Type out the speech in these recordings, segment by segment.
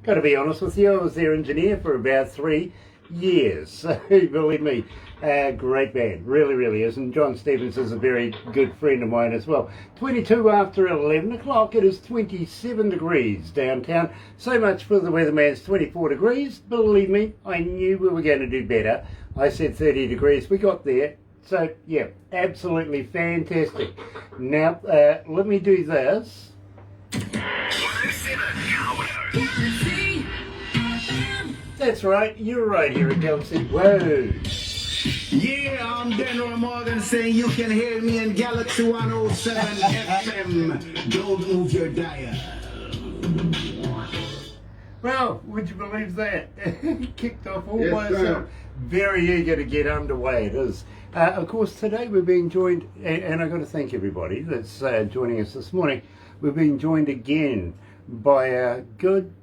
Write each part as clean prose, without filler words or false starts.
Got to be honest with you, I was their engineer for about 3 years. So believe me, great band, really is. And John Stevens is a very good friend of mine as well. 22 after 11 o'clock, it is 27 degrees downtown. So much for the weatherman's 24 degrees. Believe me, I knew we were going to do better. I said 30 degrees, we got there. So yeah, absolutely fantastic. Now, let me do this. That's right, you're right here at Galaxy. Whoa. Yeah, I'm Denroy Morgan saying you can hear me in galaxy107fm. Don't move your dial. Well, would you believe that? Kicked off all Yes, by sir. itself. Very eager to get underway, it is. Of course, today we're being joined, and I've got to thank everybody that's joining us this morning. We've been joined again by a good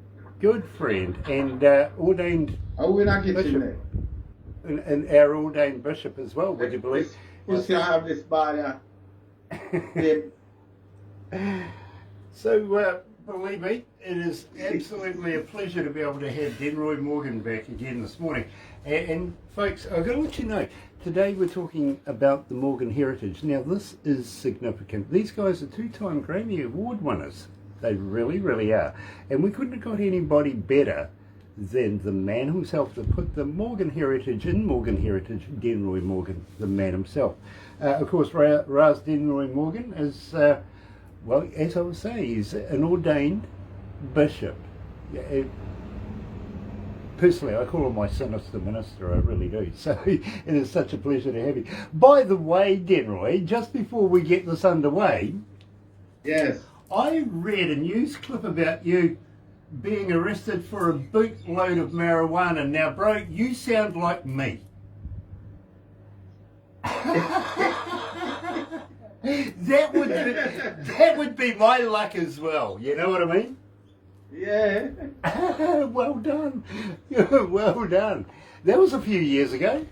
friend and ordained We're not getting bishop, there. and our ordained bishop as well, would you believe? Who's going to have this body? So, believe me, it is absolutely a pleasure to be able to have Denroy Morgan back again this morning. And folks, I've got to let you know, today we're talking about the Morgan Heritage. Now, this is significant. These guys are 2-time Grammy Award winners. They really are. And we couldn't have got anybody better than the man himself to put the Morgan Heritage in Morgan Heritage, Denroy Morgan, the man himself. Of course, Ras Denroy Morgan is, well, as I was saying, he's an ordained bishop. Personally, I call him my sinister minister, I really do. So it is such a pleasure to have you. By the way, Denroy, just before we get this underway, Yes. I read a news clip about you being arrested for a bootload of marijuana. Now, bro, you sound like me. That would be my luck as well. You know what I mean? Yeah. Well done. Well done. That was a few years ago.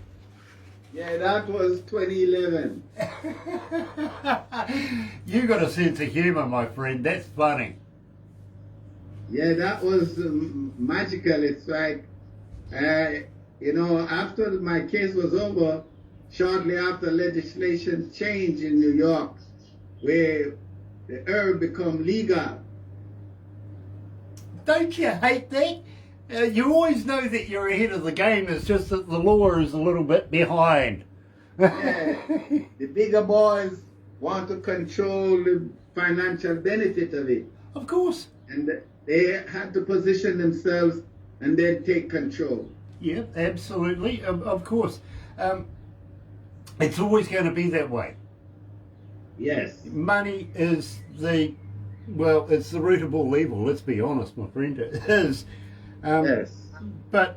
Yeah, that was 2011. You got a sense of humour, my friend. That's funny. Yeah, that was magical. It's like, after my case was over, shortly after legislation changed in New York, where the herb become legal. Don't you hate that? You always know that you're ahead of the game. It's just that the law is a little bit behind. Yeah, the bigger boys want to control the financial benefit of it. Of course. And they have to position themselves and then take control. Yeah, absolutely. Of course. It's always going to be that way. Yes. Money is it's the root of all evil, let's be honest, my friend. It is. Yes. But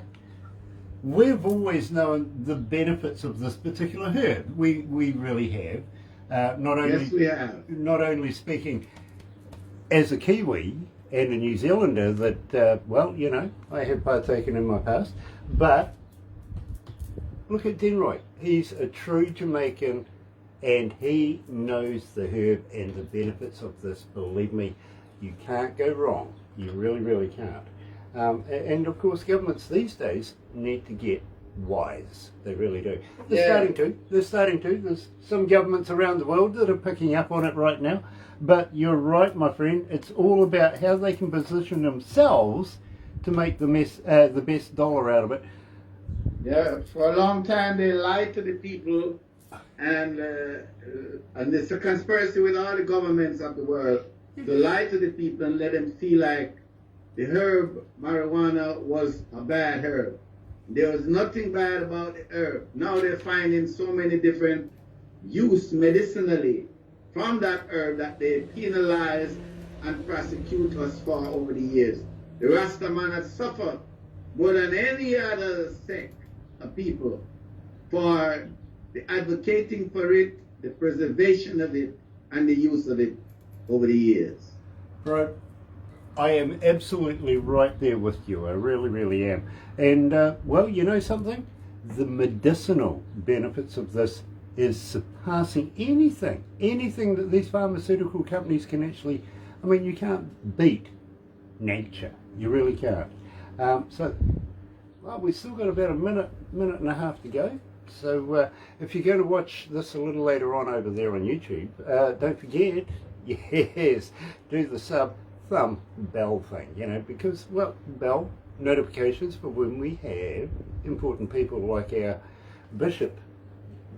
we've always known the benefits of this particular herb. We really have. Yes, we have. Not only speaking as a Kiwi and a New Zealander that, I have partaken in my past, but look at Denroy. He's a true Jamaican and he knows the herb and the benefits of this. Believe me, you can't go wrong. You really can't. And of course, governments these days need to get wise. They really do. They're starting to. There's some governments around the world that are picking up on it right now. But you're right, my friend. It's all about how they can position themselves to make the best dollar out of it. Yeah, for a long time they lied to the people, and it's a conspiracy with all the governments of the world to lie to the people and let them feel like the herb marijuana was a bad herb. There was nothing bad about the herb. Now they're finding so many different use medicinally from that herb that they penalize and prosecute us for over the years. The Rastaman has suffered more than any other sect of people for the advocating for it, the preservation of it, and the use of it over the years. Right. I am absolutely right there with you. I really am. And, you know something? The medicinal benefits of this is surpassing anything that these pharmaceutical companies can actually, you can't beat nature. You really can't. So, well, we've still got about a minute and a half to go. So if you're going to watch this a little later on over there on YouTube, don't forget, yes, do the thumb bell thing, you know, because, well, bell notifications for when we have important people like our Bishop,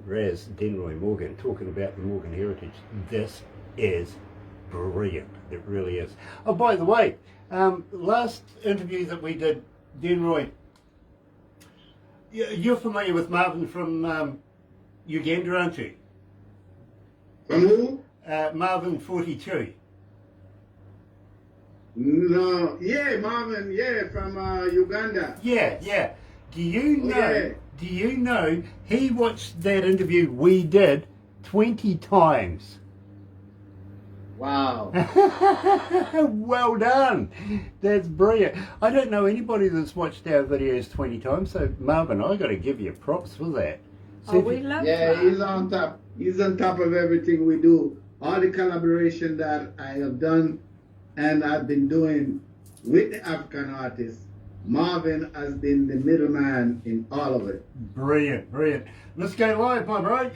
Raz Denroy Morgan, talking about the Morgan heritage. This is brilliant. It really is. Oh, by the way, last interview that we did, Denroy, you're familiar with Marvin from Uganda, aren't you? From who? Marvin 42. No, yeah, Marvin, yeah, from Uganda. Yeah. Do you know? Yeah. Do you know he watched that interview we did 20 times? Wow. Well done. That's brilliant. I don't know anybody that's watched our videos 20 times, so Marvin, I got to give you props for that. Oh, we love Yeah, that. he's on top. He's on top of everything we do. All the collaboration that I have done and I've been doing with the African artists, Marvin has been the middleman in all of it. Brilliant. Let's go live, my bro.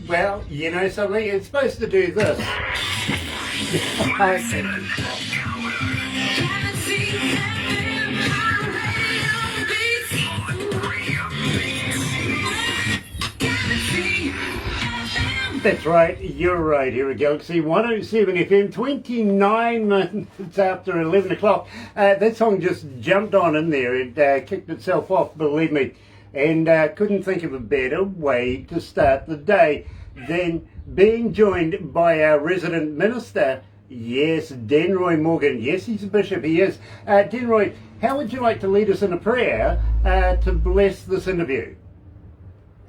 Well, you know something, it's supposed to do this. That's right, you're right here at Galaxy 107 FM, 29 minutes after 11 o'clock. That song just jumped on in there, it kicked itself off, believe me, and couldn't think of a better way to start the day than being joined by our resident minister, yes, Denroy Morgan. Yes, he's a bishop, he is. Denroy, how would you like to lead us in a prayer to bless this interview?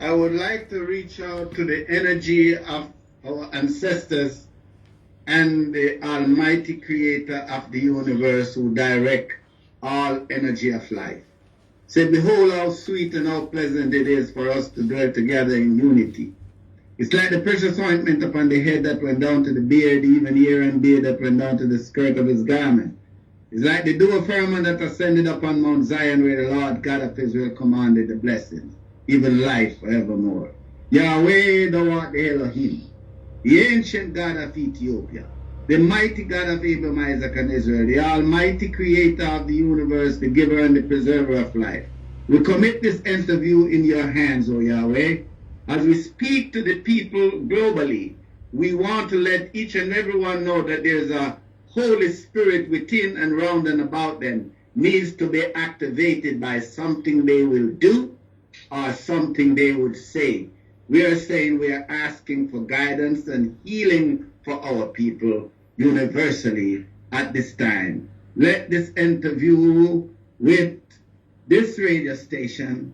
I would like to reach out to the energy of our ancestors and the Almighty Creator of the universe who direct all energy of life. Say, behold how sweet and how pleasant it is for us to dwell together in unity. It's like the precious ointment upon the head that went down to the beard, even ear and beard that went down to the skirt of his garment. It's like the dew of Hermon that ascended upon Mount Zion, where the Lord God of Israel commanded the blessings, even life forevermore. Yahweh, thou art the Elohim, the ancient God of Ethiopia, the mighty God of Abraham, Isaac, and Israel, the almighty creator of the universe, the giver and the preserver of life. We commit this interview in your hands, O Yahweh. As we speak to the people globally, we want to let each and everyone know that there's a Holy Spirit within and round and about them, needs to be activated by something they will do or something they would say. We are saying we are asking for guidance and healing for our people universally at this time. Let this interview with this radio station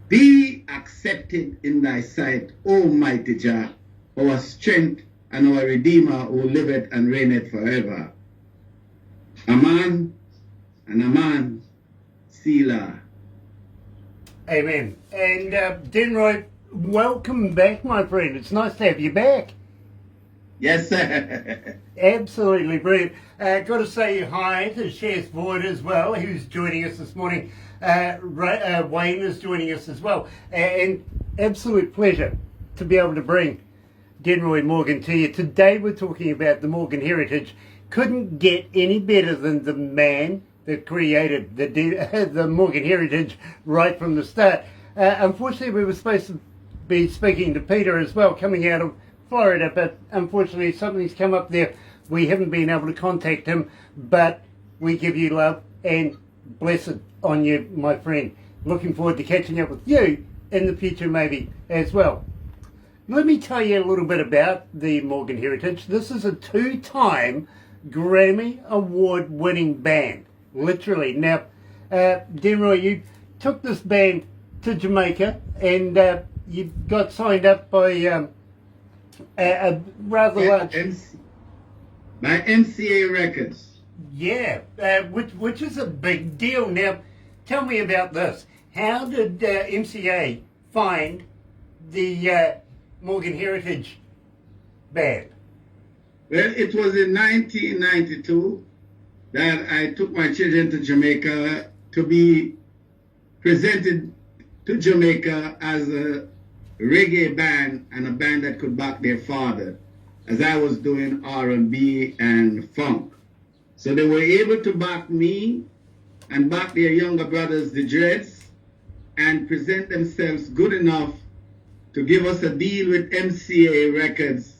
be accepted in thy sight, Almighty Jah, our strength and our Redeemer who liveth and reigneth forever. Amen and Amen. Selah. Amen. And Denroy, welcome back, my friend. It's nice to have you back. Yes, sir. Absolutely brilliant. Got to say hi to Chef Void as well, who's joining us this morning. Wayne is joining us as well. And absolute pleasure to be able to bring Denroy Morgan to you. Today we're talking about the Morgan heritage. Couldn't get any better than the man that created the Morgan heritage right from the start. Unfortunately, we were supposed to be speaking to Peter as well, coming out of Florida, but unfortunately something's come up there. We haven't been able to contact him, but we give you love and blessed on you, my friend. Looking forward to catching up with you in the future maybe as well. Let me tell you a little bit about the Morgan heritage. This is a 2-time Grammy Award winning band, literally. Now, Denroy, you took this band to Jamaica, and you got signed up by a rather large... By MCA Records. Yeah, which is a big deal. Now, tell me about this. How did MCA find the Morgan Heritage Band? Well, it was in 1992 that I took my children to Jamaica to be presented to Jamaica as a reggae band and a band that could back their father, as I was doing R&B and funk. So they were able to back me and back their younger brothers, the Dreads, and present themselves good enough to give us a deal with MCA Records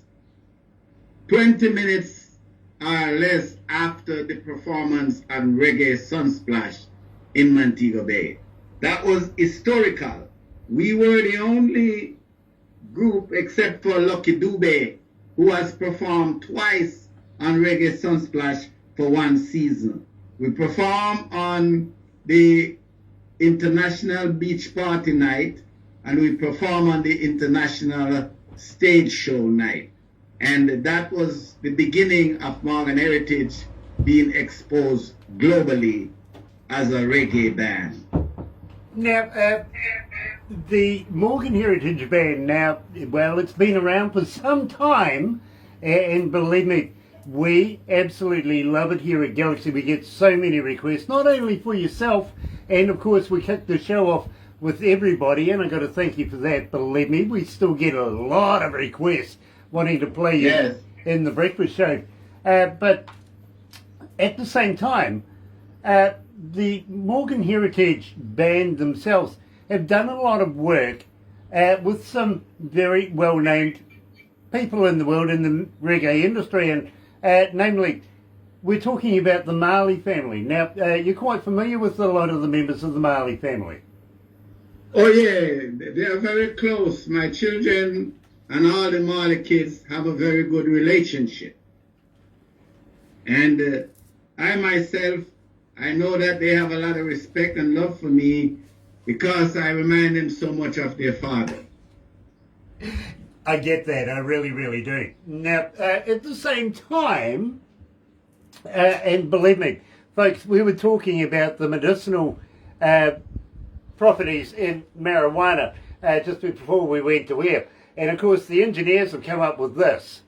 20 minutes or less after the performance on Reggae Sunsplash in Montego Bay. That was historical. We were the only group, except for Lucky Dube, who has performed twice on Reggae Sunsplash for one season. We perform on the International Beach Party Night, and we perform on the International Stage Show Night. And that was the beginning of Morgan Heritage being exposed globally as a reggae band. Now, the Morgan Heritage Band, now, well, it's been around for some time, and believe me, we absolutely love it here at Galaxy. We get so many requests, not only for yourself, and of course we kick the show off with everybody, and I've got to thank you for that. Believe me, we still get a lot of requests wanting to play you in the breakfast show. But at the same time, the Morgan Heritage Band themselves have done a lot of work with some very well-named people in the world in the reggae industry, and namely, we're talking about the Marley family. Now, you're quite familiar with a lot of the members of the Marley family. Oh yeah, they are very close. My children and all the Marley kids have a very good relationship. And I myself, I know that they have a lot of respect and love for me because I remind them so much of their father. I get that, I really, really do. Now, at the same time, and believe me, folks, we were talking about the medicinal properties in marijuana just before we went to air. And of course, the engineers have come up with this.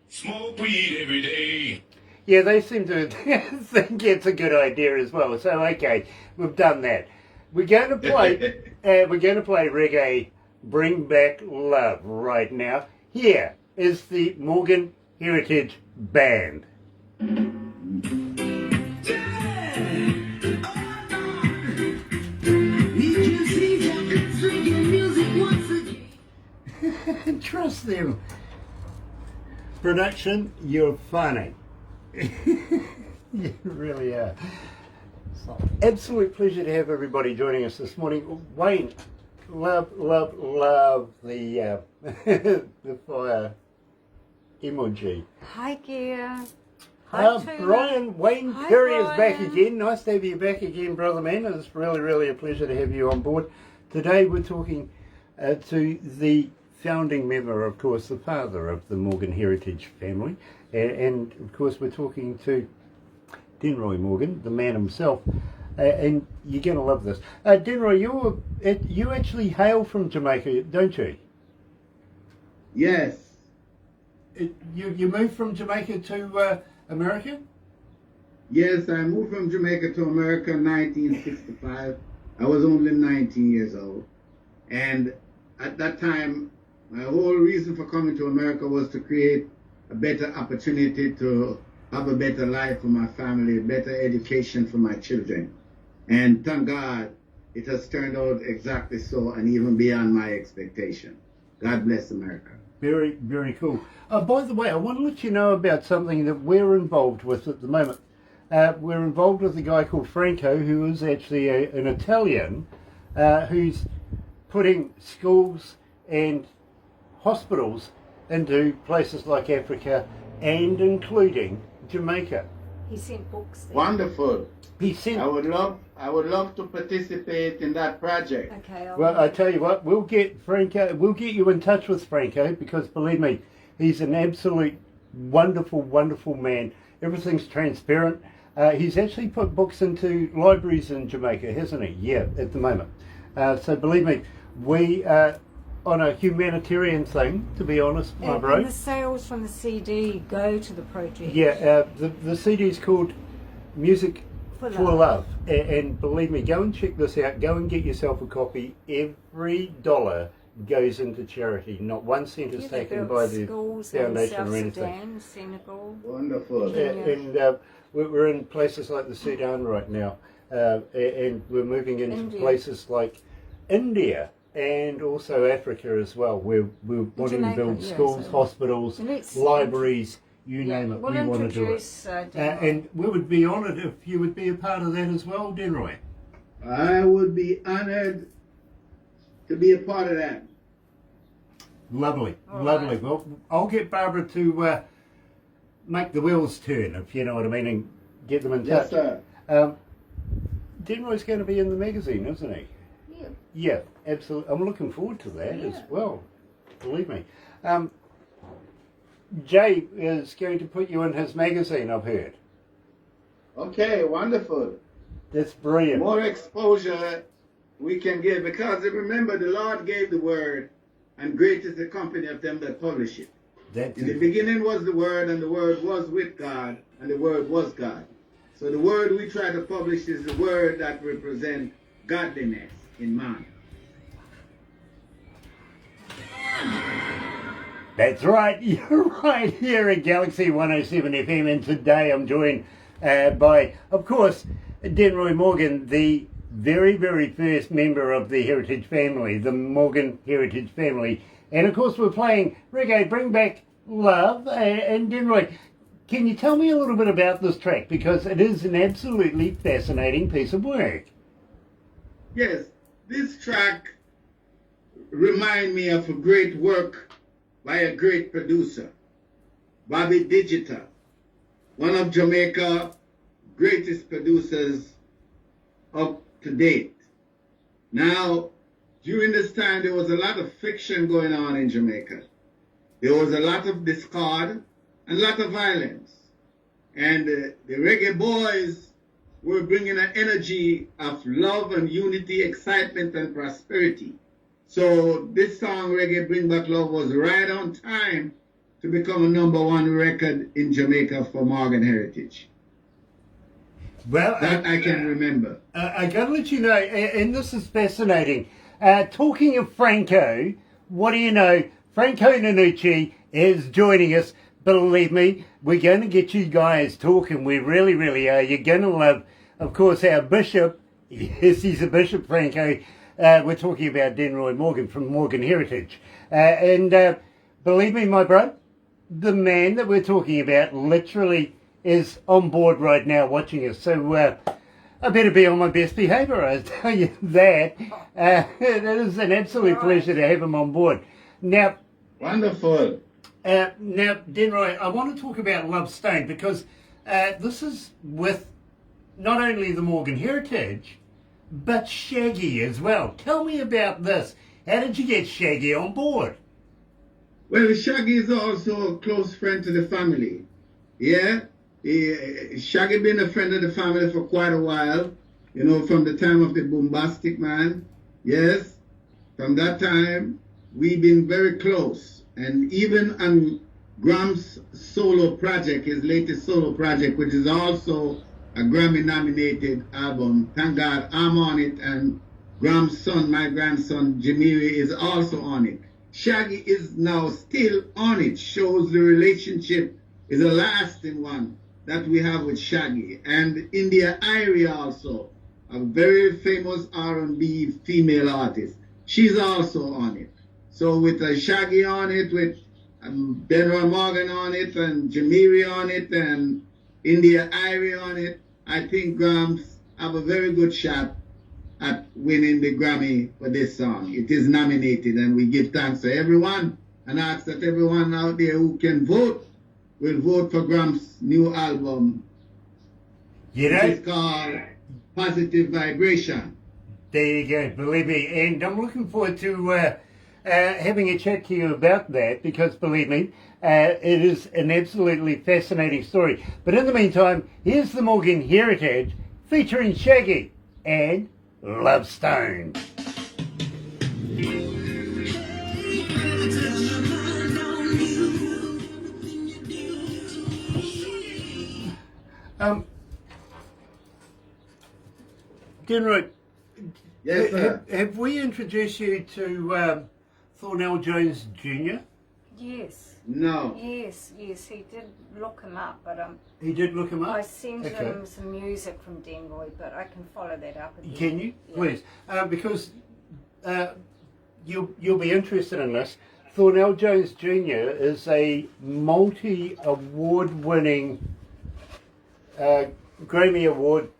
Smoke weed every day. Yeah, they seem to think it's a good idea as well. So, okay, we've done that. We're going to play. Reggae. Bring Back Love right now. Here is the Morgan Heritage Band. Trust them. Production, you're funny. You really are. Absolute pleasure to have everybody joining us this morning. Wayne, love the the fire emoji. Hi, Gia. Hi, Brian, Wayne Hi, Perry is back Brian. again. Nice to have you back again, brother man. It's really a pleasure to have you on board. Today we're talking to the founding member, of course, the father of the Morgan Heritage family, and of course we're talking to Denroy Morgan, the man himself, and you're going to love this. Denroy, you actually hail from Jamaica, don't you? Yes. You moved from Jamaica to America? Yes, I moved from Jamaica to America in 1965. I was only 19 years old. And at that time, my whole reason for coming to America was to create a better opportunity to have a better life for my family, better education for my children. And thank God, it has turned out exactly so and even beyond my expectation. God bless America. Very cool. By the way, I want to let you know about something that we're involved with at the moment. We're involved with a guy called Franco, who is actually an Italian, who's putting schools and hospitals into places like Africa and including Jamaica. He sent books there. Wonderful. He sent. I would love to participate in that project. Okay. Well, I tell you what, we'll get Franco. We'll get you in touch with Franco because believe me, he's an absolute wonderful, wonderful man. Everything's transparent. He's actually put books into libraries in Jamaica, hasn't he? Yeah, at the moment. So believe me, we are on a humanitarian thing, to be honest, my bro. And the sales from the CD go to the project. Yeah, the CD is called Music for Love. And believe me, go and check this out. Go and get yourself a copy. Every dollar goes into charity. Not 1 cent is taken by the foundation or anything. Sudan, Senegal. Wonderful. And we're in places like the Sudan right now. And we're moving into places like India and also Africa as well. We're wanting to build schools, hospitals, libraries, you name it. We'll we want to do it. And we would be honoured if you would be a part of that as well, Denroy. I would be honoured to be a part of that. Lovely, All lovely. right. Well, I'll get Barbara to make the wheels turn, if you know what I mean, and get them in touch. Yes, sir. Denroy's going to be in the magazine, isn't he? Yeah. Yeah, absolutely. I'm looking forward to that as well. Believe me. Jay is going to put you in his magazine, I've heard. Okay, wonderful. That's brilliant. More exposure we can give, because remember the Lord gave the word, and great is the company of them that publish it. That's In the it. beginning was the word, and the word was with God, and the word was God. So the word we try to publish is the word that represents godliness in man. That's right. You're right here at Galaxy 107 FM, and today I'm joined by, of course, Denroy Morgan, the very, very first member of the Heritage family, the Morgan Heritage family. And of course we're playing Reggae Bring Back Love. And Denroy, can you tell me a little bit about this track? Because it is an absolutely fascinating piece of work. Yes, this track reminds me of a great work by a great producer, Bobby Digital, one of Jamaica's greatest producers up to date. Now, during this time, there was a lot of fiction going on in Jamaica. There was a lot of discord and a lot of violence. And the reggae boys were bringing an energy of love and unity, excitement and prosperity. So this song, Reggae Bring Back Love, was right on time to become a #1 record in Jamaica for Morgan Heritage. Well, That I can remember. I got to let you know, and this is fascinating. Talking of Franco, what do you know? Franco Nanucci is joining us. Believe me, we're going to get you guys talking. We really, really are. You're going to love, of course, our bishop. Yes, he's a bishop, Franco. We're talking about Denroy Morgan from Morgan Heritage. And believe me, my bro, the man that we're talking about literally is on board right now watching us. So I better be on my best behaviour, I tell you that. It is an absolute pleasure to have him on board. Now, Wonderful. now, Denroy, I want to talk about Love Stone because this is with not only the Morgan Heritage, but Shaggy as well. Tell me about this. How did you get Shaggy on board? Well, Shaggy is also a close friend to the family. Yeah? Shaggy been a friend of the family for quite a while. You know, from the time of the Bombastic Man. Yes? From that time, we've been very close. And even on Graham's solo project, his latest solo project, which is also a Grammy-nominated album, thank God I'm on it, and Graham's son, my grandson, Jamiri, is also on it. Shaggy is now still on it, shows the relationship is a lasting one that we have with Shaggy. And India Irie also, a very famous R&B female artist. She's also on it. So with Shaggy on it, with Denroy Morgan on it, and Jamiri on it, and India Irie on it, I think Grams have a very good shot at winning the Grammy for this song. It is nominated, and we give thanks to everyone and ask that everyone out there who can vote will vote for Grams' new album. You know, It's called positive vibration. There you go, believe me. And I'm looking forward to having a chat to you about that because, believe me, it is an absolutely fascinating story. But in the meantime, here's the Morgan Heritage featuring Shaggy and Love Stone. Denroy, Yes, sir. have we introduced you to Thornell Jones Jr.? Yes. No. Yes, he did look him up, but He did look him up? I sent him some music from Denroy, but I can follow that up again. Can you? Yeah. Please. Because you'll be interested in this. Thornell Jones Jr. is a multi-award winning Grammy Award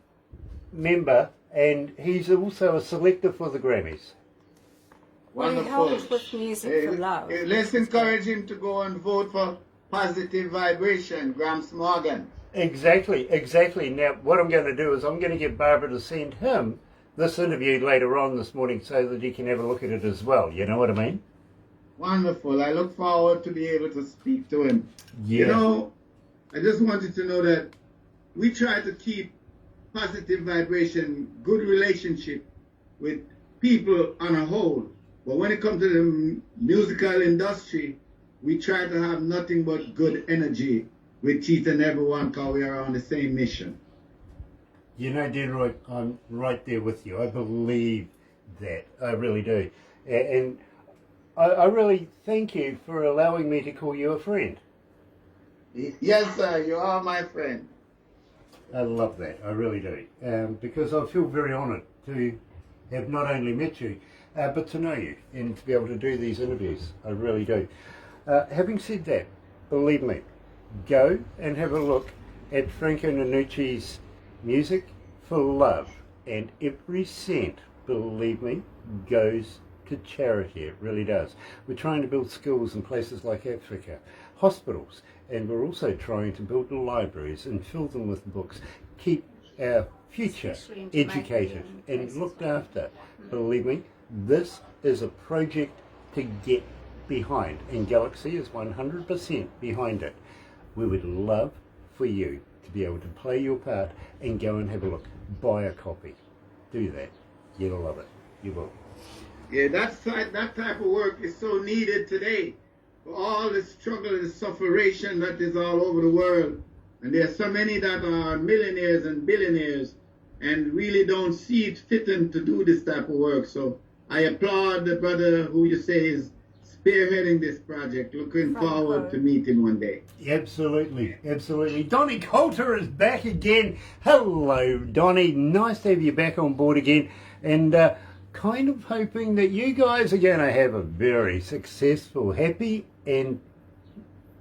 member, and he's also a selector for the Grammys. Well, he Wonderful. helped with Music for Love. Let's encourage him to go and vote for positive vibration, Gramps Morgan. Exactly. Now, what I'm going to do is I'm going to get Barbara to send him this interview later on this morning so that he can have a look at it as well. You know what I mean? Wonderful. I look forward to be able to speak to him. Yeah. You know, I just wanted to know that we try to keep positive vibration, good relationship with people on a whole. But when it comes to the musical industry, we try to have nothing but good energy with each and everyone because we are on the same mission. You know, Denroy, I'm right there with you. I believe that. I really do. And I really thank you for allowing me to call you a friend. Yes, sir, you are my friend. I love that. I really do. Because I feel very honoured to have not only met you, but to know you and to be able to do these interviews. I really do. Having said that, believe me, go and have a look at Franco Nanucci's Music for Love, and every cent, believe me, goes to charity. It really does. We're trying to build schools in places like Africa, hospitals, and we're also trying to build libraries and fill them with books, keep our future Especially in educated Jamaica and and places looked like after. Believe me, this is a project to get behind, and Galaxy is 100% behind it. We would love for you to be able to play your part and go and have a look. Buy a copy. Do that. You'll love it. You will. Yeah, that type of work is so needed today. For all the struggle and the suffering that is all over the world. And there are so many that are millionaires and billionaires and really don't see it fitting to do this type of work. So I applaud the brother who you say is spearheading this project. Looking forward to meet him one day. Absolutely. Donnie Coulter is back again. Hello, Donnie. Nice to have you back on board again. And kind of hoping that you guys are going to have a very successful, happy and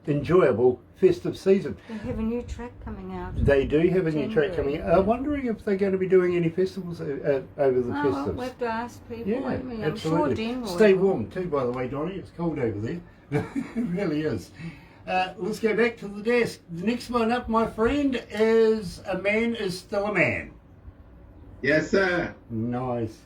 enjoyable festive season. They have a new track coming out. They do have a new track coming out. Yeah. I'm wondering if they're going to be doing any festivals over the Well, festives. we'll have to ask people, Yeah, won't we? I'm absolutely. sure Denroy Stay will. warm too, by the way, Donnie. It's cold over there. It really is. Let's go back to the desk. The next one up, my friend, is A Man Is Still a Man. Yes, sir. Nice.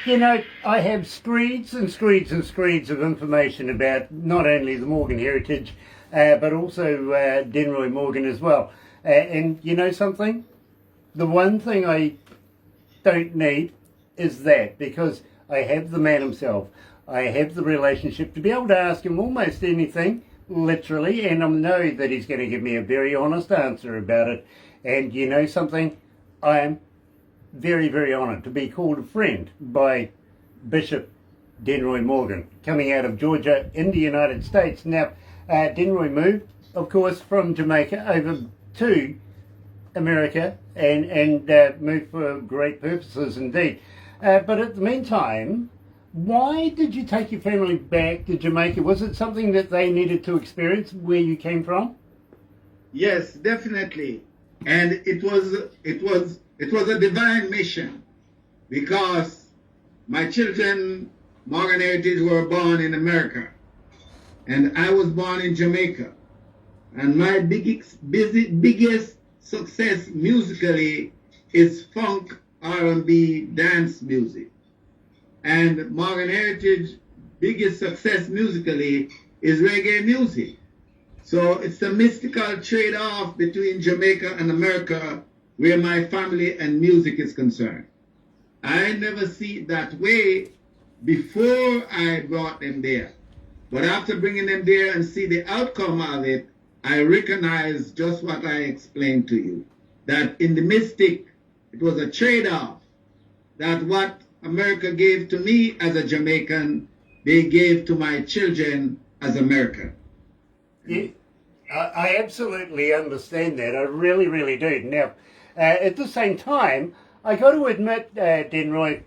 You know, I have screeds and screeds and screeds of information about not only the Morgan Heritage, but also Denroy Morgan as well. And you know something? The one thing I don't need is that, because I have the man himself. I have the relationship to be able to ask him almost anything literally, and I know that he's going to give me a very honest answer about it. And you know something? I am very, very honoured to be called a friend by Bishop Denroy Morgan, coming out of Georgia in the United States. Now, Denroy moved, of course, from Jamaica over to America and moved for great purposes indeed. But at the meantime, why did you take your family back to Jamaica? Was it something that they needed to experience where you came from? Yes, definitely. And it was a divine mission, because my children, Morgan Heritage, were born in America, and I was born in Jamaica. And my biggest success musically is funk, R&B, dance music. And Morgan Heritage biggest success musically is reggae music. So it's a mystical trade-off between Jamaica and America where my family and music is concerned. I never see it that way before I brought them there. But after bringing them there and see the outcome of it, I recognize just what I explained to you. That in the mystic, it was a trade-off. That what America gave to me as a Jamaican, they gave to my children as American. Yeah, I absolutely understand that. I really, really do. Now, at the same time, I got to admit, Denroy,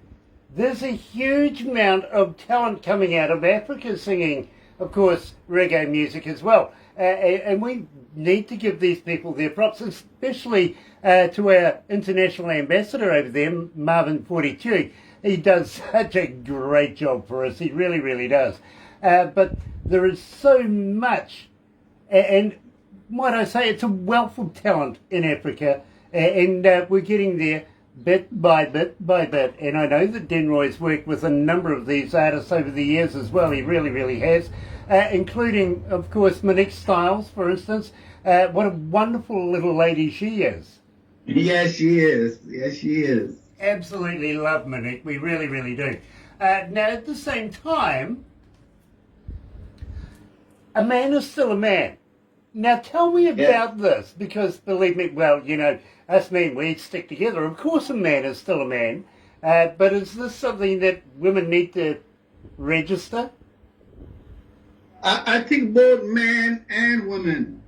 there's a huge amount of talent coming out of Africa singing, of course, reggae music as well. And we need to give these people their props, especially to our international ambassador over there, Marvin 42. He does such a great job for us. He really, really does. But there is so much, and might I say, it's a wealth of talent in Africa, and we're getting there bit by bit by bit. And I know that Denroy's worked with a number of these artists over the years as well. He really, really has, including, of course, Monique Styles, for instance. What a wonderful little lady she is. Yes, she is. Yes, she is. Absolutely love Monique. We really, really do. Now, at the same time, a man is still a man. Now, tell me about this, because believe me, well, you know, us men, we stick together. Of course, a man is still a man. But is this something that women need to register? I think both men and women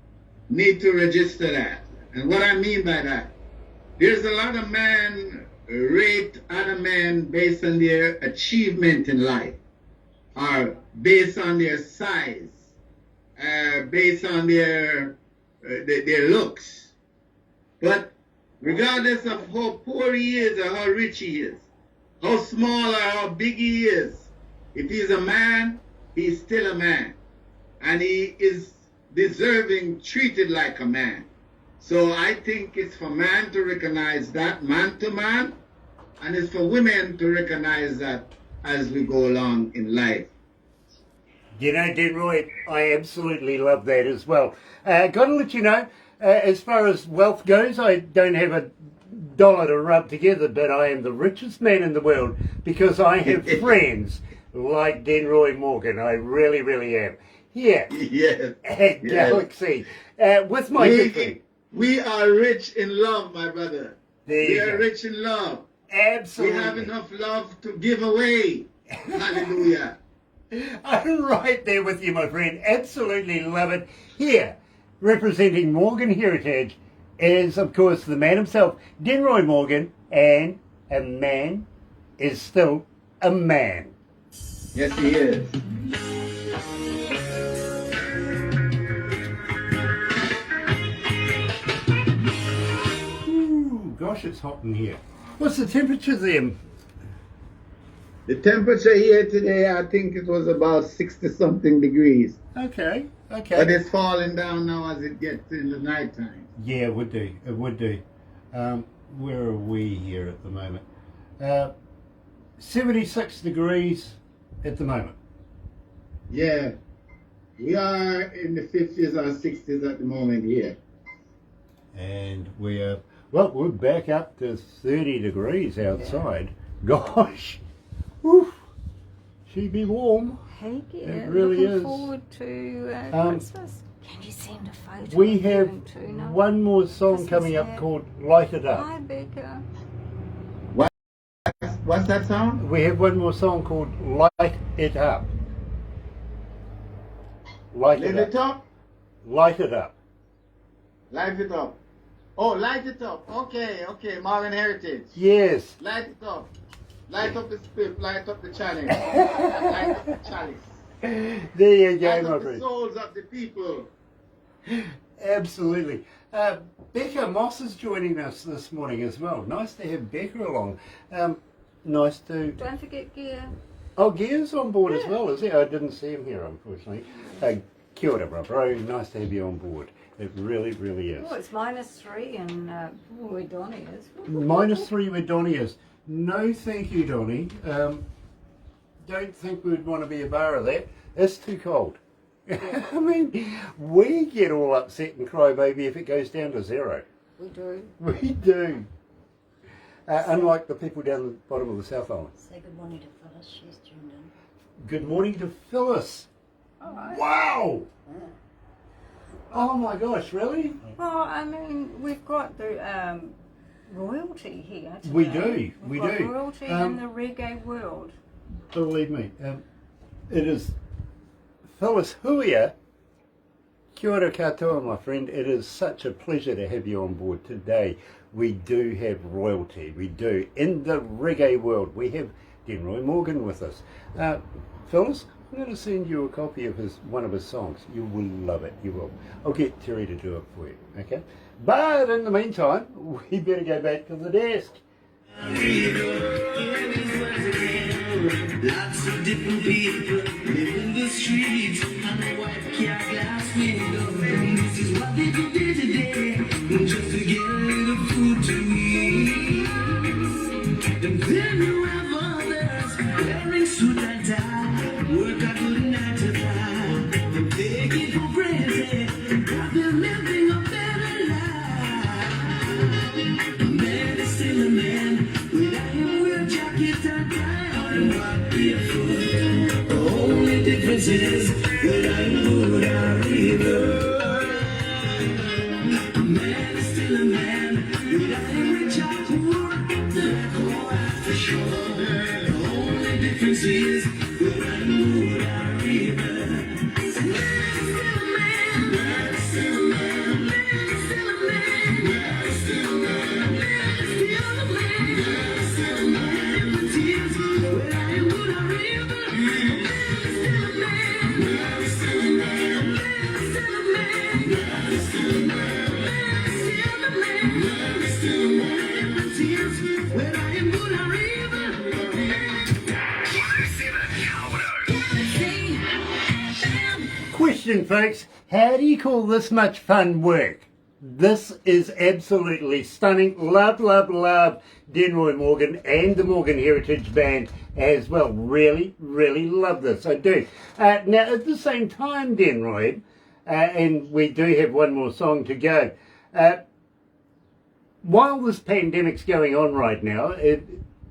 need to register that. And what I mean by that, there's a lot of men rate other men based on their achievement in life, or based on their size, based on their looks. But regardless of how poor he is or how rich he is, how small or how big he is, if he's a man, he's still a man. And he is deserving, treated like a man. So I think it's for man to recognize that, man to man, and it's for women to recognize that as we go along in life. You know, Denroy, I absolutely love that as well. Got to let you know, as far as wealth goes, I don't have a dollar to rub together, but I am the richest man in the world because I have friends like Denroy Morgan. I really, really am. Here at Galaxy, with my good friend. We are rich in love, my brother. We are rich in love. Absolutely. We have enough love to give away. Hallelujah. I'm right there with you, my friend. Absolutely love it. Here, representing Morgan Heritage, is, of course, the man himself, Denroy Morgan, and a man is still a man. Yes, he is. Ooh, gosh, it's hot in here. What's the temperature there? The temperature here today, I think it was about 60-something degrees. Okay. But it's falling down now as it gets in the nighttime. Yeah, it would do. It would do. Where are we here at the moment? 76 degrees at the moment. Yeah. We are in the 50s or 60s at the moment here. And we're back up to 30 degrees outside. Yeah. Gosh. Whew. She'd be warm. Heck yeah. It really Looking is. forward to Christmas. Can you send a photo? We of you have and Tuna? one more song Christmas coming up hat. called Light It Up. Hi, Becca. What's that song? We have one more song called Light It Up. Light Lift it it up. up. Light it up. Light it up. Oh, light it up. Okay. Morgan Heritage. Yes. Light it up. Light up the spirit. Light up the chalice. Light up the chalice. There you go, Light my up the friend. souls of the people. Absolutely. Becca Moss is joining us this morning as well. Nice to have Becca along. Nice to... Don't forget gear. Oh, Gear's on board as well, is he? I didn't see him here, unfortunately. Kia ora, bro. Nice to have you on board. It really, really is. Oh, it's -3 and where Donnie is. -3 where Donnie is. No, thank you, Donnie. Don't think we'd want to be a bar of that. It's too cold. I mean, we get all upset and cry baby if it goes down to 0. We do. We do. Unlike the people down the bottom of the South Island. Say good morning to Phyllis, she's tuned in. Good morning to Phyllis. All right. Wow! Oh my gosh, really? Well, I mean, we've got the royalty here today. We do, we We've got do. royalty in the reggae world. Believe me, it is Phyllis Huia. Kia ora katoa, my friend. It is such a pleasure to have you on board today. We do have royalty. We do. In the reggae world, we have Denroy Morgan with us. Phyllis, I'm going to send you a copy of one of his songs. You will love it. You will. I'll get Terry to do it for you. Okay? But in the meantime, we better go back to the desk. Lots of different people live in the streets and a white car glass window. This is what they do today, just to get a little food to eat. And then you have others wearing suit and tie, work a good 9 to 5. And they keep on crazy, but they're living a better life. A man is still a man, without him wear jacket and tie. The only difference is that I'm good or evil. A man is still a man, without him rich or poor. That's for sure. The only difference is that I'm good or evil. Man is still a man, man is still a man, man is still a man, man is still a man, man is still a man, man is still a man. Difference is that I'm good or evil. Question, folks. How do you call this much fun work? This is absolutely stunning. Love, love, love Denroy Morgan and the Morgan Heritage Band as well. Really, really love this. I do. Now, at the same time, Denroy, and we do have one more song to go. While this pandemic's going on right now,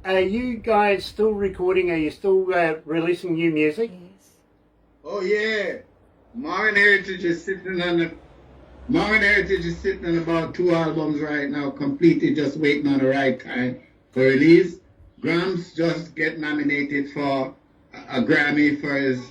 are you guys still recording? Are you still releasing new music? Yes. Oh yeah. Morgan Heritage is sitting on about 2 albums right now, completely just waiting on the right time for release. Grams just get nominated for a Grammy for his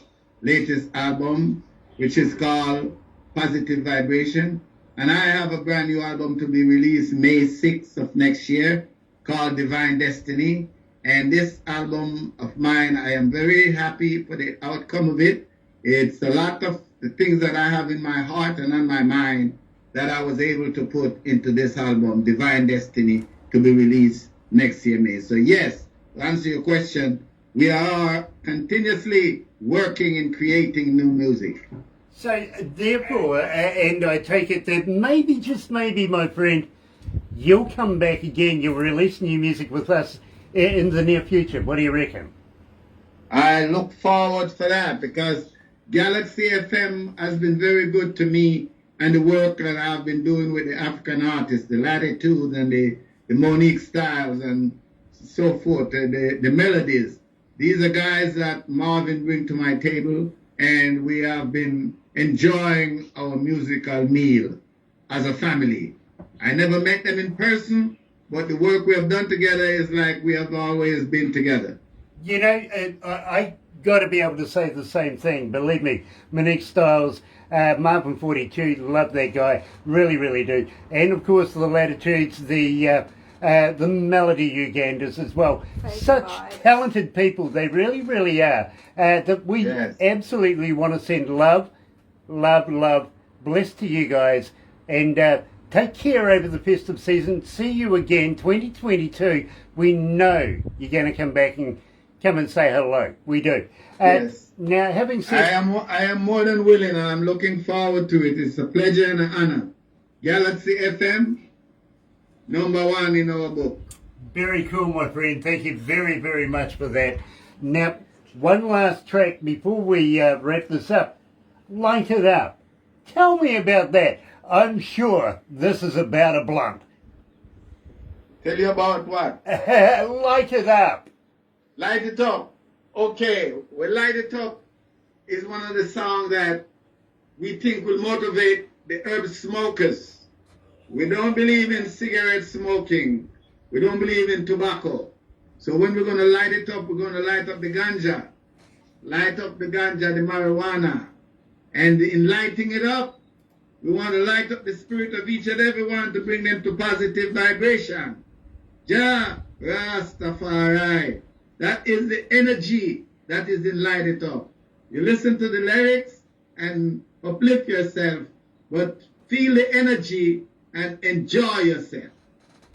latest album, which is called Positive Vibration. And I have a brand new album to be released May 6th of next year called Divine Destiny. And this album of mine, I am very happy for the outcome of it. It's a lot of the things that I have in my heart and on my mind that I was able to put into this album, Divine Destiny, to be released next year, May. So yes, to answer your question, we are continuously working and creating new music. So therefore, and I take it that maybe, just maybe, my friend, you'll come back again, you'll release new music with us in the near future. What do you reckon? I look forward for that because Galaxy FM has been very good to me and the work that I've been doing with the African artists, the Latitude and the Monique Styles and so forth, the melodies. These are guys that Marvin bring to my table, and we have been enjoying our musical meal as a family. I never met them in person, but the work we have done together is like we have always been together. You know, I got to be able to say the same thing. Believe me, Monique Styles, Marvin 42, love that guy, really, really do. And of course, the Latitudes, the Melody Uganders as well. Such talented people, they really, really are. That we absolutely want to send love, bless to you guys, and take care over the festive season. See you again, 2022. We know you're going to come back and come and say hello. We do. Yes. Now, having said... I am more than willing, and I'm looking forward to it. It's a pleasure and an honor. Galaxy FM, #1 in our book. Very cool, my friend. Thank you very, very much for that. Now, one last track before we wrap this up. Light It Up. Tell me about that. I'm sure this is about a blunt. Tell you about what? Light It Up. Light It Up. Okay, well, Light It Up is one of the songs that we think will motivate the herb smokers. We don't believe in cigarette smoking. We don't believe in tobacco. So when we're going to light it up, we're going to light up the ganja. Light up the ganja, the marijuana. And in lighting it up, we want to light up the spirit of each and every one to bring them to positive vibration. Jah Rastafari. That is the energy that is in Light It Up. You listen to the lyrics and uplift yourself, but feel the energy and enjoy yourself.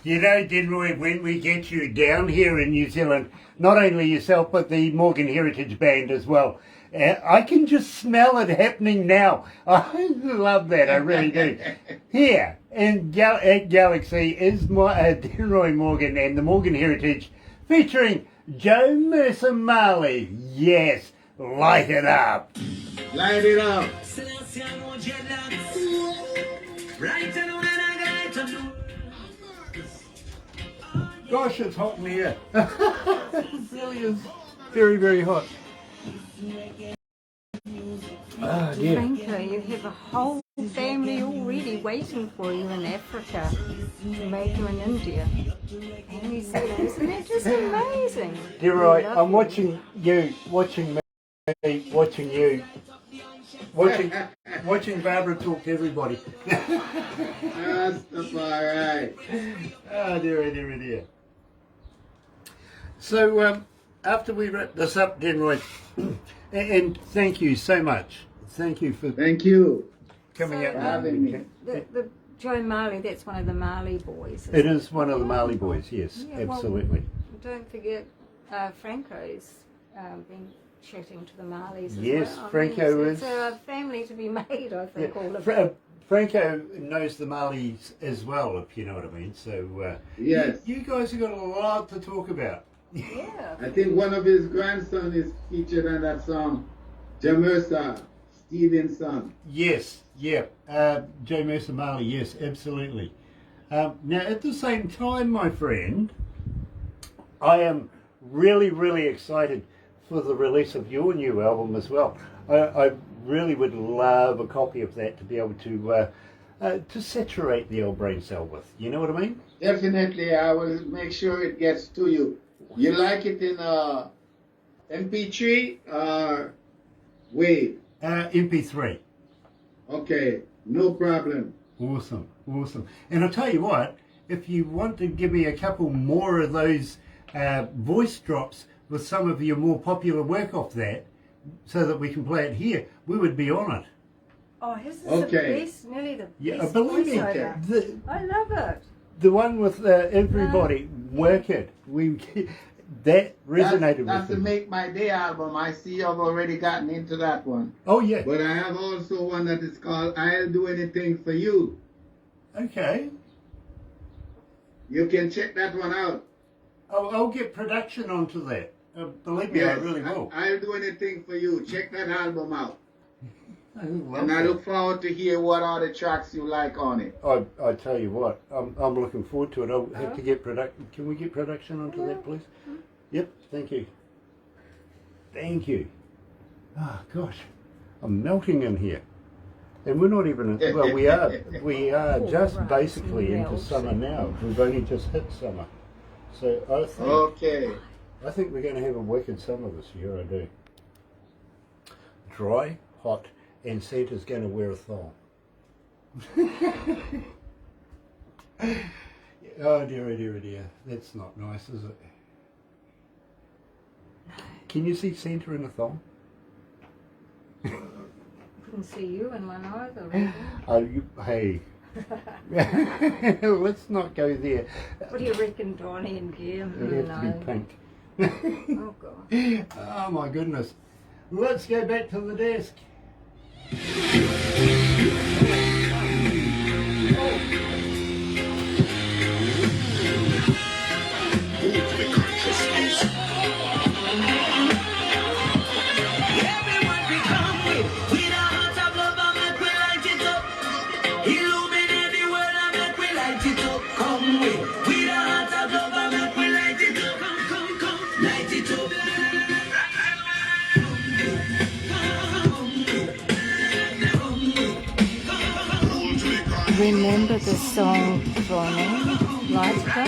You know, Denroy, when we get you down here in New Zealand, not only yourself, but the Morgan Heritage Band as well, I can just smell it happening now. I love that, I really do. Here at Galaxy is Denroy Morgan and the Morgan Heritage featuring Joe Mercer Marley. Yes, light it up. Light it up. Gosh, it's hot in here. It really is very, very hot. Oh, dear. Franco, you have a whole family already waiting for you in Africa, Jamaica and India. And he said, isn't that just amazing? Denroy, I'm watching you, watching me, watching you, watching Barbara talk to everybody. That's all right. Oh, dear. So, after we wrap this up, Denroy, and thank you so much. Thank you for Thank you. coming out. for having me. The Joe Marley, that's one of the Marley boys. It is one of the Marley boys, yes, Yeah, well, absolutely. Don't forget Franco's been chatting to the Marleys as Yes, well. Franco it's is- a family to be made, I think, all of Franco knows the Marleys as well, if you know what I mean. So, Yes. you guys have got a lot to talk about. Yeah. I think one of his grandsons is featured on that song, Jamersa, Stephen's son. Yes, yeah. Joe Mercer Marley, yes, absolutely. Now, at the same time, my friend, I am really, really excited for the release of your new album as well. I really would love a copy of that to be able to saturate the old brain cell with. You know what I mean? Definitely, I will make sure it gets to you. You like it in MP3 or WAV? MP3. Okay, no problem. Awesome. And I'll tell you what, if you want to give me a couple more of those voice drops with some of your more popular work off that, so that we can play it here, we would be on it. Oh, his is Okay. the best, nearly the Yeah, best believe me, voiceover. I love it. the one with everybody, work it. That resonated That's with the me. Make My Day album. I see you've already gotten into that one. Oh yeah. But I have also one that is called I'll Do Anything For You. Okay. You can check that one out. I'll get production onto that. Believe me, I really will. I'll Do Anything For You. Check that album out. I love And I that. look forward to hear what other tracks you like on it. I tell you what, I'm looking forward to it. I'll have to get production. Can we get production onto that, please? Yep, thank you. Thank you. Oh gosh, I'm melting in here. And we're not even, well, we are just right, basically into melting. summer now. We've only just hit summer. So Okay. I think we're going to have a wicked summer this year, I do. Dry, hot, and Santa's going to wear a thong. Oh dear, oh dear, oh dear. That's not nice, is it? Can you see Santa in a thong? Couldn't see you in one either, really. Hey. Let's not go there. What do you reckon, Donnie and Jim? It'd have to be pink. Oh, God. Oh my goodness. Let's go back to the desk. Everyone we come with a heart of love and make we light it up. Illuminate the world and make we light it up. Come with a heart of love and make we light it up. Come, light it up. Remember the song, Donnie? Light it up?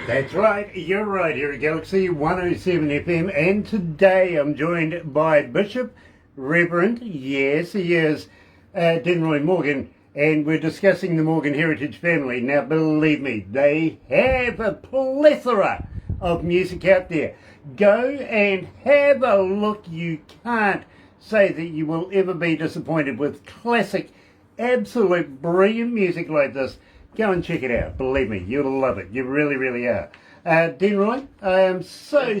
That's right, you're right here at Galaxy 107 FM, and today I'm joined by Bishop, Reverend, yes he is, Denroy Morgan, and we're discussing the Morgan Heritage family. Now believe me, they have a plethora of music out there. Go and have a look. You can't say that you will ever be disappointed with classic, absolute brilliant music like this. Go and check it out. Believe me, you'll love it. You really, really are. Denroy, I am so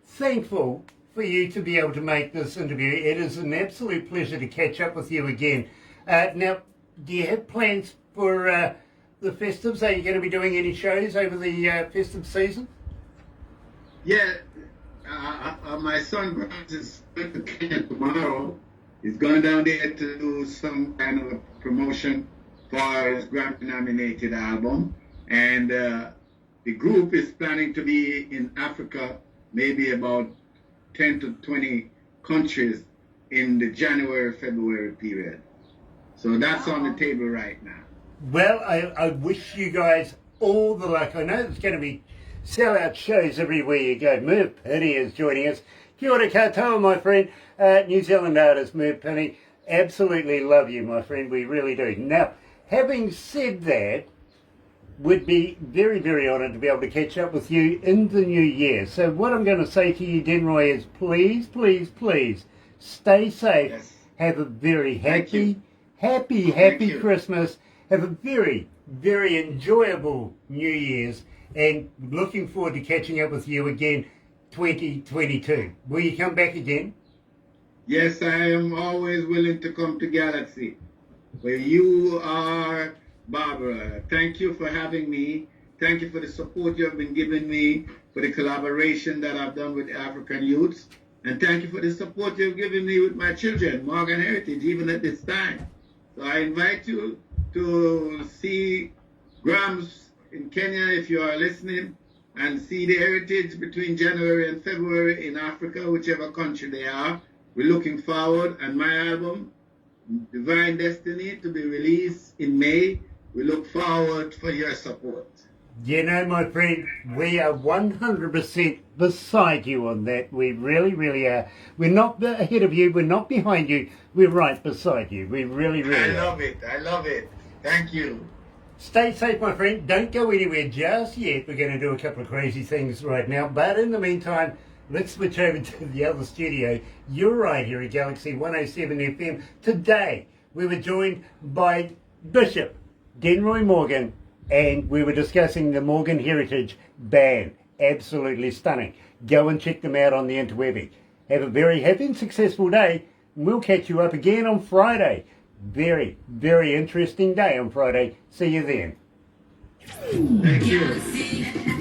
thankful for you to be able to make this interview. It is an absolute pleasure to catch up with you again. Now, do you have plans for the festives? Are you going to be doing any shows over the festive season? Yeah, my son Grant is going to Kenya tomorrow. He's going down there to do some kind of a promotion for his Grammy-nominated album. And the group is planning to be in Africa, maybe about 10 to 20 countries in the January-February period. So that's on the table right now. Well, I wish you guys all the luck. I know there's going to be sellout shows everywhere you go. Merv Penny is joining us. Kia ora katoa, my friend. New Zealand artist Merv Penny. Absolutely love you, my friend. We really do. Now, having said that, we'd be very, very honoured to be able to catch up with you in the new year. So what I'm going to say to you, Denroy, is please, please, please stay safe. Yes. Have a very happy you. Christmas. Have a very, very enjoyable New Year's, and looking forward to catching up with you again 2022. Will you come back again? Yes, I am always willing to come to Galaxy, where you are, Barbara. Thank you for having me. Thank you for the support you have been giving me, for the collaboration that I've done with African youths. And thank you for the support you've given me with my children, Morgan Heritage, even at this time. So I invite you to see Grams in Kenya if you are listening, and see the heritage between January and February in Africa, whichever country they are. We're looking forward, and my album, Divine Destiny, to be released in May. We look forward for your support. You know, my friend, we are 100% beside you on that. We really, really are. We're not ahead of you. We're not behind you. We're right beside you. We really, really I are. love it. I love it. Thank you. Stay safe, my friend. Don't go anywhere just yet. We're going to do a couple of crazy things right now. But in the meantime, let's switch over to the other studio. You're right here at Galaxy 107 FM. Today, we were joined by Bishop Denroy Morgan, and we were discussing the Morgan Heritage Band. Absolutely stunning. Go and check them out on the interwebby. Have a very happy and successful day, and we'll catch you up again on Friday. Very, very interesting day on Friday. See you then. Thank you.